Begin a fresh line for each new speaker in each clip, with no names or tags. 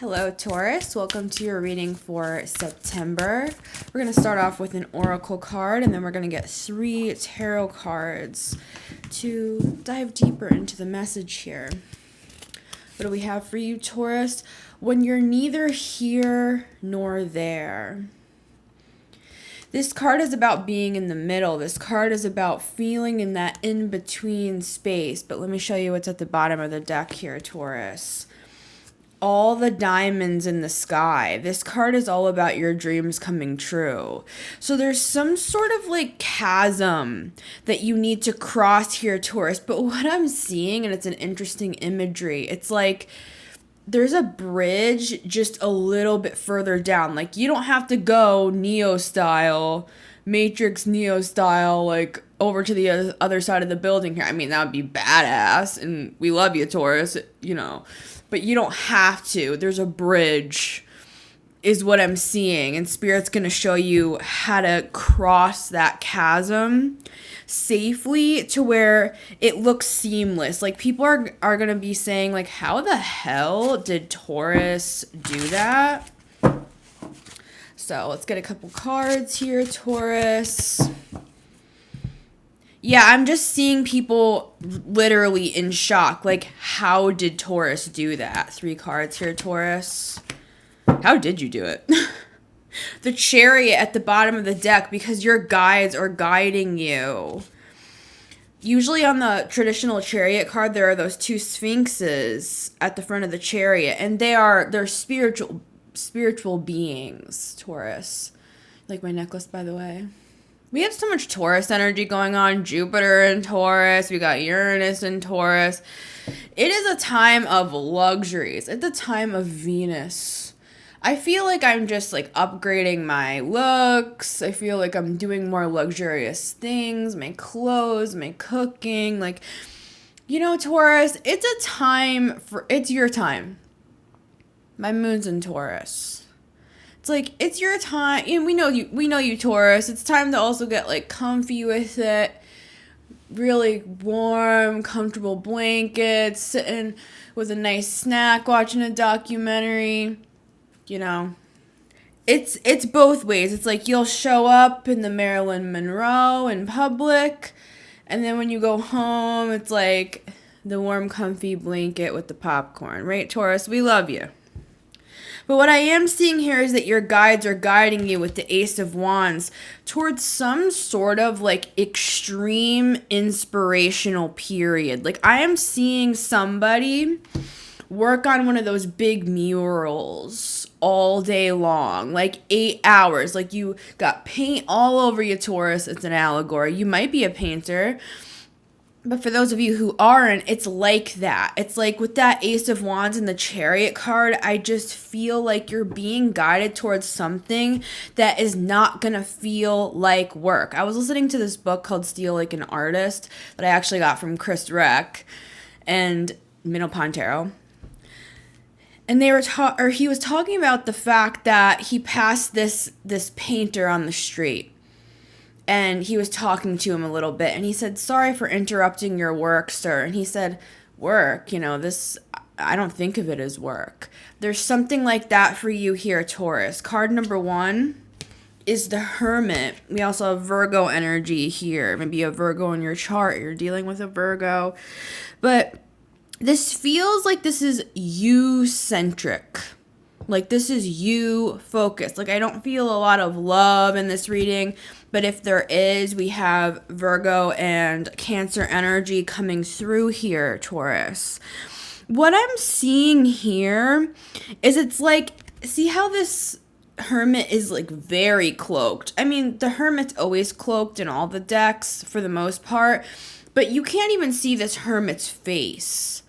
Hello, Taurus. Welcome to your reading for September. We're going to start off with an oracle card, and then we're going to get 3 tarot cards to dive deeper into the message here. What do we have for you, Taurus? When you're neither here nor there. This card is about being in the middle. This card is about feeling in that in-between space. But let me show you what's at the bottom of the deck here, Taurus. All the diamonds in the sky. This card is all about your dreams coming true. So there's some sort of like chasm that you need to cross here, Taurus. But what I'm seeing, and it's an interesting imagery, it's like there's a bridge just a little bit further down. Like you don't have to go Neo style, Matrix Neo style, like over to the other side of the building here. I mean, that would be badass, and we love you, Taurus, but you don't have to. There's a bridge, is what I'm seeing, and Spirit's going to show you how to cross that chasm safely to where it looks seamless. Like people are going to be saying, like, how the hell did Taurus do that? So let's get a couple cards here, Taurus. Yeah, I'm just seeing people literally in shock. Like, how did Taurus do that? 3 cards here, Taurus. How did you do it? The Chariot at the bottom of the deck, because your guides are guiding you. Usually on the traditional Chariot card, there are those 2 sphinxes at the front of the Chariot, and they're spiritual beings, Taurus. Like my necklace, by the way. We have so much Taurus energy going on. Jupiter in Taurus. We got Uranus in Taurus. It is a time of luxuries. It's a time of Venus. I feel like I'm just like upgrading my looks. I feel like I'm doing more luxurious things. My clothes, my cooking. Like, Taurus, it's your time. My moon's in Taurus. It's like, it's your time. And we know you, Taurus. It's time to also get like comfy with it. Really warm, comfortable blankets, sitting with a nice snack, watching a documentary. It's both ways. It's like you'll show up in the Marilyn Monroe in public, and then when you go home, it's like the warm, comfy blanket with the popcorn. Right, Taurus? We love you. But what I am seeing here is that your guides are guiding you with the Ace of Wands towards some sort of like extreme inspirational period. Like I am seeing somebody work on one of those big murals all day long, like 8 hours. Like you got paint all over you, Taurus. It's an allegory. You might be a painter. But for those of you who aren't, it's like that. It's like with that Ace of Wands and the Chariot card, I just feel like you're being guided towards something that is not going to feel like work. I was listening to this book called Steal Like an Artist that I actually got from Chris Reck and Minnow Pontero. And he was talking about the fact that he passed this painter on the street. And he was talking to him a little bit, and he said, "Sorry for interrupting your work, sir." And he said, "Work, this, I don't think of it as work." There's something like that for you here, Taurus. Card number 1 is the Hermit. We also have Virgo energy here. Maybe a Virgo in your chart. You're dealing with a Virgo. But this feels like this is you-centric. Like this is you focused. Like I don't feel a lot of love in this reading, but if there is, we have Virgo and Cancer energy coming through here, Taurus. What I'm seeing here is it's like, see how this Hermit is like very cloaked. I mean, the Hermit's always cloaked in all the decks for the most part, but you can't even see this Hermit's face.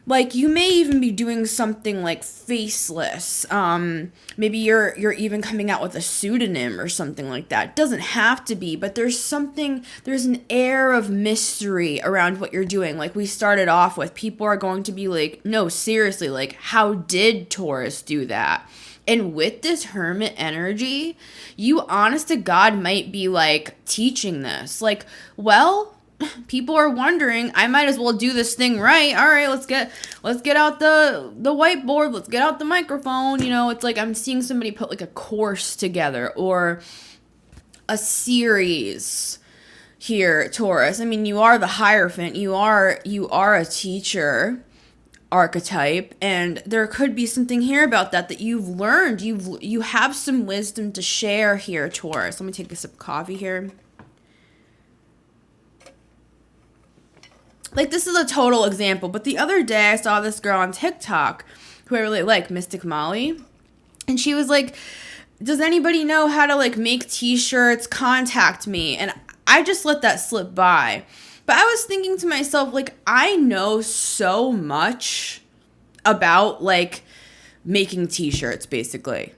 Like, you may even be doing something like faceless. Maybe you're even coming out with a pseudonym or something like that. It doesn't have to be, but there's an air of mystery around what you're doing. Like we started off with, people are going to be like, no, seriously, like, how did Taurus do that? And with this Hermit energy, you honest to God might be like teaching this. Like, well, people are wondering, I might as well do this thing right. All right, let's get out the whiteboard, let's get out the microphone. You know, it's like I'm seeing somebody put like a course together or a series here, Taurus. I mean, you are the Hierophant. You are a teacher archetype, and there could be something here about that you've learned. You have some wisdom to share here, Taurus. Let me take a sip of coffee here. Like, this is a total example, but the other day I saw this girl on TikTok who I really like, Mystic Molly, and she was like, does anybody know how to like make t-shirts? Contact me. And I just let that slip by. But I was thinking to myself, like, I know so much about, like, making t-shirts, basically.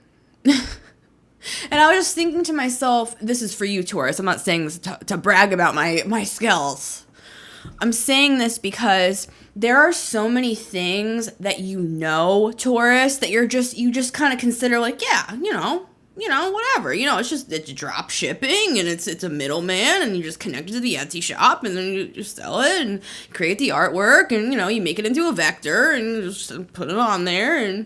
And I was just thinking to myself, this is for you, Taurus. I'm not saying this to brag about my skills. I'm saying this because there are so many things that you know, Taurus, that you just kind of consider like, yeah, you know, whatever. You know, it's drop shipping and it's a middleman and you just connect it to the Etsy shop and then you just sell it and create the artwork and, you know, you make it into a vector and you just put it on there and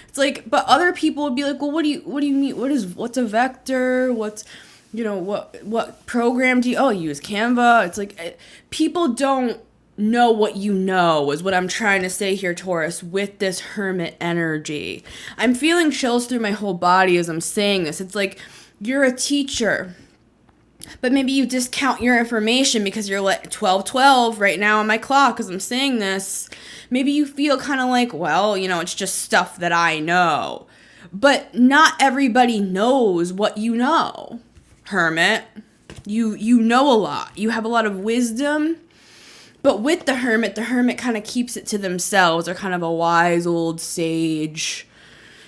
it's like, but other people would be like, well, what do you mean? What's a vector? What's, you know, what program do you use Canva? It's like, people don't know what you know is what I'm trying to say here, Taurus, with this hermit energy. I'm feeling chills through my whole body as I'm saying this. It's like you're a teacher, but maybe you discount your information because you're like 12:12 right now on my clock as I'm saying this. Maybe you feel kind of like, well, you know, it's just stuff that I know. But not everybody knows what you know, Hermit. You know a lot. You have a lot of wisdom. But with the hermit kind of keeps it to themselves. They're kind of a wise old sage.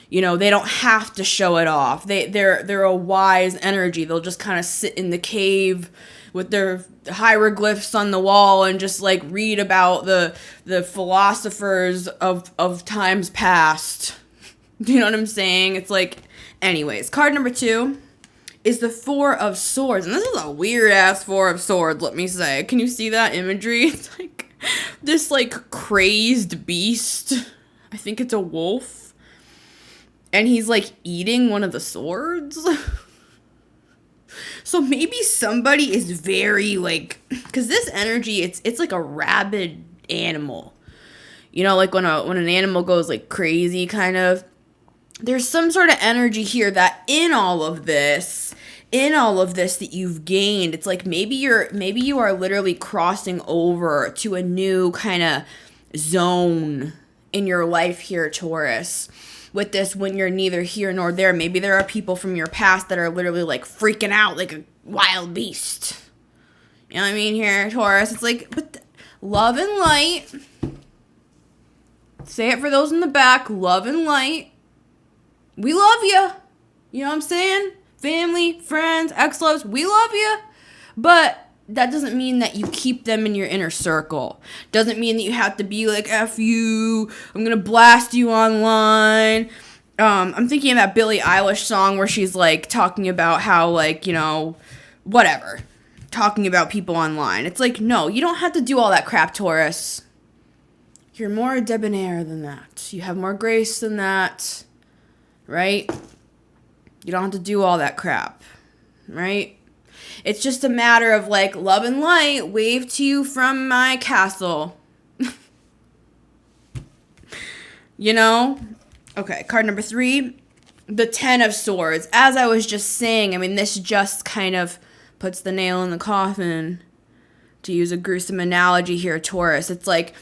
You know, they don't have to show it off. They're a wise energy. They'll just kind of sit in the cave with their hieroglyphs on the wall and just like read about the philosophers of times past. You know what I'm saying? It's like, anyways, card number 2 is the 4 of Swords. And this is a weird-ass 4 of Swords, let me say. Can you see that imagery? It's like this, like, crazed beast. I think it's a wolf. And he's, like, eating one of the swords. So maybe somebody is very, like... Because this energy, it's like a rabid animal. You know, like when an animal goes, like, crazy, kind of. There's some sort of energy here that in all of this that you've gained, it's like maybe you are literally crossing over to a new kind of zone in your life here, Taurus. With this, when you're neither here nor there, maybe there are people from your past that are literally like freaking out like a wild beast. You know what I mean here, Taurus? It's like, but love and light. Say it for those in the back. Love and light. We love you. You know what I'm saying? Family, friends, ex-loves, we love you. But that doesn't mean that you keep them in your inner circle. Doesn't mean that you have to be like, F you, I'm going to blast you online. I'm thinking of that Billie Eilish song where she's like talking about how like, you know, whatever. Talking about people online. It's like, no, you don't have to do all that crap, Taurus. You're more debonair than that. You have more grace than that. Right? You don't have to do all that crap. Right? It's just a matter of like love and light. Wave to you from my castle. You know? Okay, card number 3. The 10 of Swords. As I was just saying, I mean, this just kind of puts the nail in the coffin. To use a gruesome analogy here, Taurus. It's like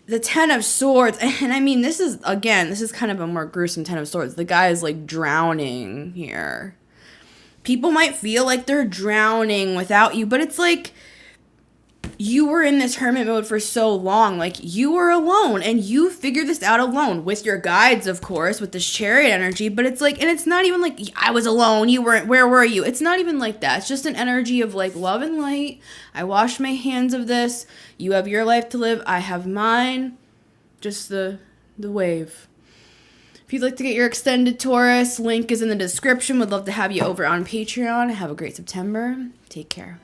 the 10 of Swords, and I mean, this is kind of a more gruesome 10 of Swords. The guy is, like, drowning here. People might feel like they're drowning without you, but it's like, you were in this hermit mode for so long. Like, you were alone, and you figured this out alone. With your guides, of course, with this chariot energy, but it's like, and it's not even like, I was alone, you weren't, where were you? It's not even like that. It's just an energy of, like, love and light. I wash my hands of this. You have your life to live. I have mine. Just the wave. If you'd like to get your extended Taurus, link is in the description. Would love to have you over on Patreon. Have a great September. Take care.